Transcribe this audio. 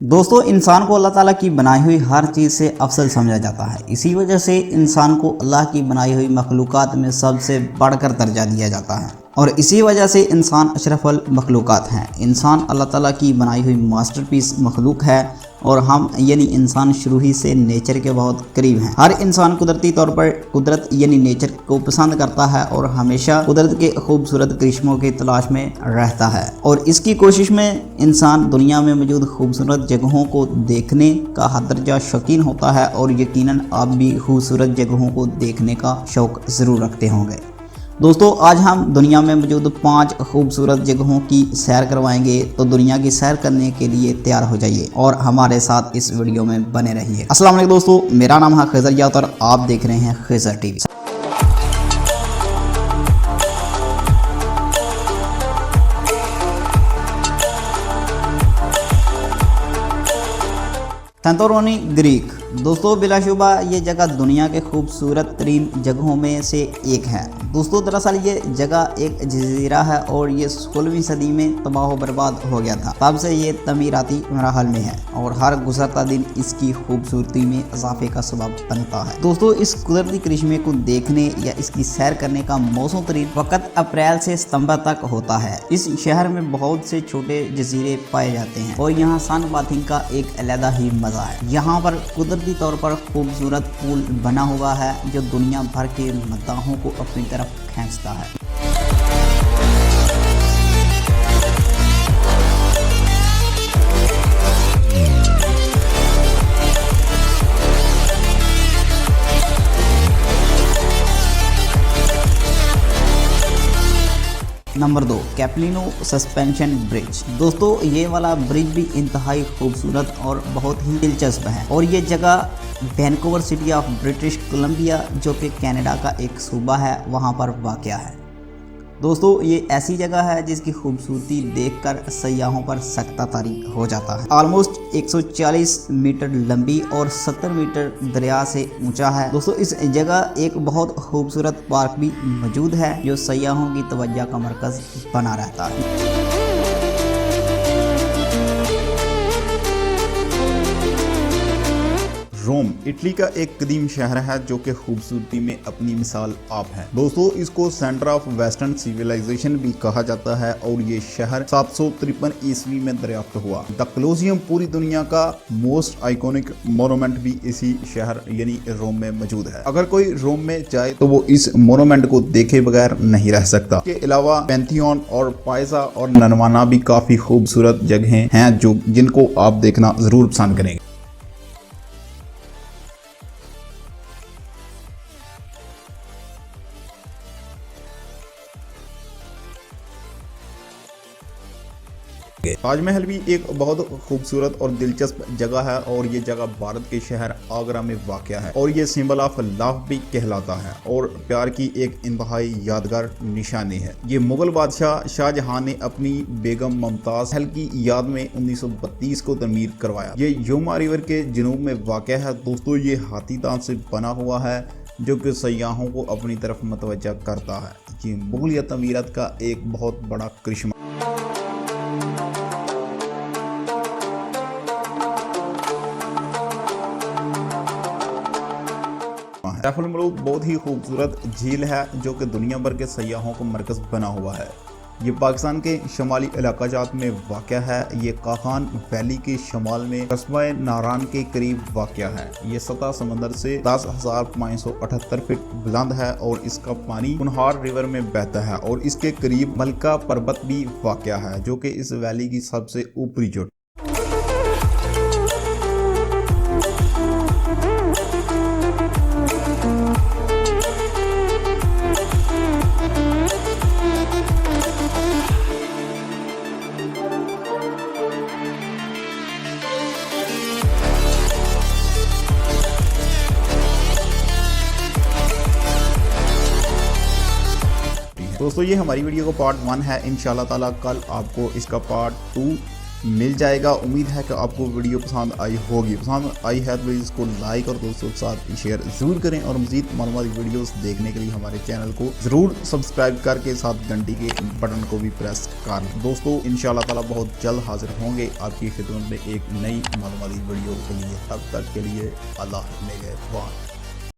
दोस्तों इंसान को अल्लाह ताला की बनाई हुई हर चीज़ से अफजल समझा जाता है। इसी वजह से इंसान को अल्लाह की बनाई हुई मखलूक़ात में सबसे बढ़कर दर्जा दिया जाता है और इसी वजह से इंसान अशरफुल मखलूक़ात हैं। इंसान अल्लाह ताला की बनाई हुई मास्टरपीस मखलूक है और हम यानी इंसान शुरू ही से नेचर के बहुत करीब हैं। हर इंसान कुदरती तौर पर कुदरत यानी नेचर को पसंद करता है और हमेशा कुदरत के खूबसूरत करिश्मों की तलाश में रहता है और इसकी कोशिश में इंसान दुनिया में मौजूद खूबसूरत जगहों को देखने का हद दर्जा शौकीन होता है और यकीनन आप भी खूबसूरत जगहों को देखने का शौक़ ज़रूर रखते होंगे। दोस्तों आज हम दुनिया में मौजूद 5 खूबसूरत जगहों की सैर करवाएंगे, तो दुनिया की सैर करने के लिए तैयार हो जाइए और हमारे साथ इस वीडियो में बने रहिए। अस्सलाम वालेकुम दोस्तों, मेरा नाम है खिज़र यात और आप देख रहे हैं खिज़र टीवी। संतोरिनी ग्रीक। दोस्तों बिलाशुबा ये जगह दुनिया के खूबसूरत तरीन जगहों में से एक है। दोस्तों दरअसल ये जगह एक जजीरा है और ये 16वीं सदी में तबाह बर्बाद हो गया था। तब से ये तमीराती मराहल में है और हर गुजरता दिन इसकी खूबसूरती में इजाफे का सबब बनता है। दोस्तों इस कुदरती करिश्मे को देखने या इसकी सैर करने का मौसम तरीन वक़्त अप्रैल से सितंबर तक होता है। इस शहर में बहुत से छोटे जजीरे पाए जाते हैं और यहाँ सन बाथिंग का एक अलग ही मजा है। यहाँ पर कुदरती तौर पर खूबसूरत पुल बना हुआ है जो दुनिया भर के मद्दाहों को अपनी तरफ खींचता है। Number 2, Capilano suspension bridge. दोस्तों ये वाला ब्रिज भी इंतहाई खूबसूरत और बहुत ही दिलचस्प है और ये जगह Vancouver city of British Columbia जो कि कनाडा का एक सूबा है वहाँ पर वाक़या है। दोस्तों ये ऐसी जगह है जिसकी खूबसूरती देखकर सयाहों पर सकता तारी हो जाता है। ऑलमोस्ट 140 मीटर लंबी और 70 मीटर दरिया से ऊंचा है। दोस्तों इस जगह एक बहुत खूबसूरत पार्क भी मौजूद है जो सयाहों की तवज्जो का मरकज़ बना रहता है। रोम इटली का एक कदीम शहर है जो कि खूबसूरती में अपनी मिसाल आप है। दोस्तों इसको सेंटर ऑफ वेस्टर्न सिविलाइजेशन भी कहा जाता है और ये शहर 753 ईस्वी में दरियाफ्त हुआ। द कोलोसियम पूरी दुनिया का मोस्ट आइकॉनिक मोनूमेंट भी इसी शहर यानी रोम में मौजूद है। अगर कोई रोम में जाए तो वो इस मोनूमेंट को देखे बगैर नहीं रह सकता। इसके अलावा पैंथियन और पाइसा और नरवाना भी काफी खूबसूरत जगहें हैं जिनको आप देखना जरूर पसंद करेंगे। ताजमहल भी एक बहुत खूबसूरत और दिलचस्प जगह है और ये जगह भारत के शहर आगरा में वाक़या है और ये सिंबल ऑफ लव भी कहलाता है और प्यार की एक इंतहाई यादगार निशानी है। ये मुगल बादशाह शाहजहां ने अपनी बेगम मुमताज महल की याद में 1932 को तमीर करवाया। ये यमुना रिवर के जनूब में वाक़या है। दोस्तों ये हाथी दांत से बना हुआ है जो कि सयाहों को अपनी तरफ मतवज्जा करता है। ये मुगलिया तमीरत का एक बहुत बड़ा करिश्मा। सैफुल मलूक बहुत ही खूबसूरत झील है जो कि दुनिया भर के सयाहों को मरकज़ बना हुआ है। ये पाकिस्तान के शुमाली इलाकाजात में वाक़या है। ये काखान वैली के शुमाल में कस्बा नारान के करीब वाक़या है। ये सतह समंदर से 10,578 फीट बुलंद है और इसका पानी कुनहार रिवर में बहता है और इसके करीब मलका पर्वत भी वाक़या है जो कि इस वैली की सबसे ऊपरी चोटी। दोस्तों ये हमारी वीडियो का पार्ट 1 है। इंशाल्लाह ताला कल आपको इसका पार्ट 2 मिल जाएगा। उम्मीद है कि आपको वीडियो पसंद आई होगी। पसंद आई है तो इसको लाइक और दोस्तों के साथ शेयर जरूर करें और मज़ीद मालूमाती वीडियोस देखने के लिए हमारे चैनल को ज़रूर सब्सक्राइब करके साथ घंटी के बटन को भी प्रेस कर लें। दोस्तों इंशाअल्लाह ताला बहुत जल्द हाजिर होंगे आपकी खिदमत में एक नई मालूमाती वीडियो के लिए। तब तक के लिए अल्लाह निगहबान।